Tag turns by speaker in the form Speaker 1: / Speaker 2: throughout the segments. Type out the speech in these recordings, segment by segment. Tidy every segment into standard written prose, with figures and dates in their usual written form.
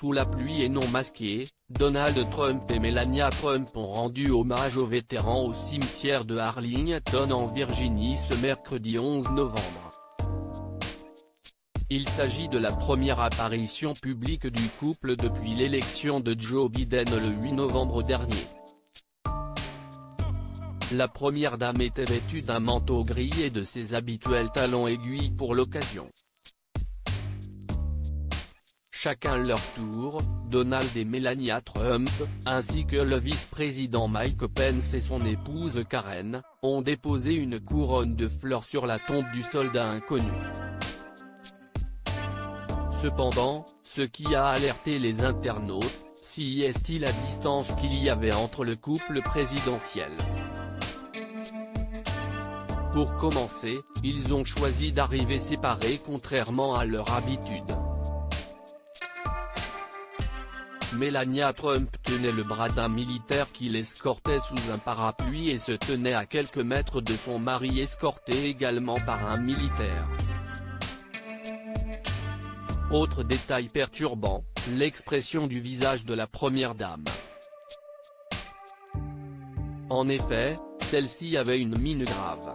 Speaker 1: Sous la pluie et non masquée, Donald Trump et Melania Trump ont rendu hommage aux vétérans au cimetière de Arlington en Virginie ce mercredi 11 novembre. Il s'agit de la première apparition publique du couple depuis l'élection de Joe Biden le 8 novembre dernier. La première dame était vêtue d'un manteau gris et de ses habituels talons aiguilles pour l'occasion. Chacun leur tour, Donald et Melania Trump, ainsi que le vice-président Mike Pence et son épouse Karen, ont déposé une couronne de fleurs sur la tombe du soldat inconnu. Cependant, ce qui a alerté les internautes, c'est la distance qu'il y avait entre le couple présidentiel. Pour commencer, ils ont choisi d'arriver séparés contrairement à leur habitude. Melania Trump tenait le bras d'un militaire qui l'escortait sous un parapluie et se tenait à quelques mètres de son mari escorté également par un militaire. Autre détail perturbant, l'expression du visage de la première dame. En effet, celle-ci avait une mine grave.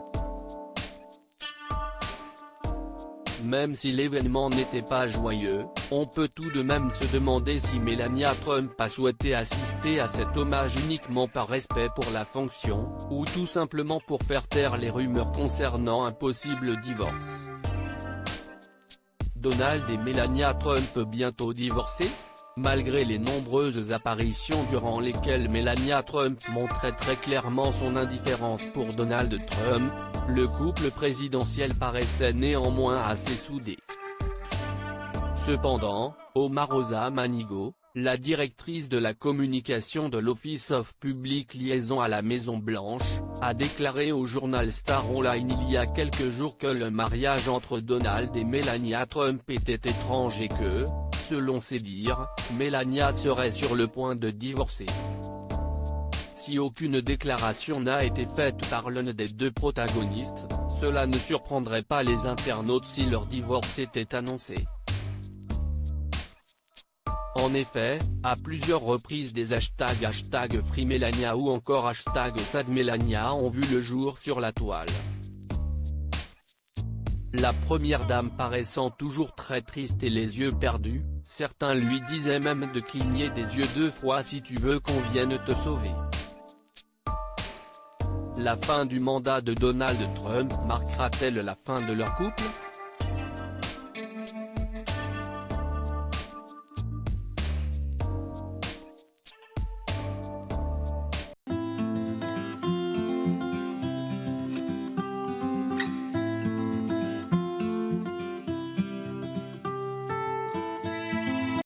Speaker 1: Même si l'événement n'était pas joyeux, on peut tout de même se demander si Melania Trump a souhaité assister à cet hommage uniquement par respect pour la fonction, ou tout simplement pour faire taire les rumeurs concernant un possible divorce. Donald et Melania Trump bientôt divorcés ? Malgré les nombreuses apparitions durant lesquelles Melania Trump montrait très clairement son indifférence pour Donald Trump, le couple présidentiel paraissait néanmoins assez soudé. Cependant, Omarosa Manigault, la directrice de la communication de l'Office of Public Liaison à la Maison-Blanche, a déclaré au journal Star Online il y a quelques jours que le mariage entre Donald et Melania Trump était étrange et que, selon ses dires, Melania serait sur le point de divorcer. Si aucune déclaration n'a été faite par l'un des deux protagonistes, cela ne surprendrait pas les internautes si leur divorce était annoncé. En effet, à plusieurs reprises des hashtags #FreeMelania ou encore #SadMelania ont vu le jour sur la toile. La première dame paraissant toujours très triste et les yeux perdus, certains lui disaient même de cligner des yeux 2 fois si tu veux qu'on vienne te sauver. La fin du mandat de Donald Trump marquera-t-elle la fin de leur couple ?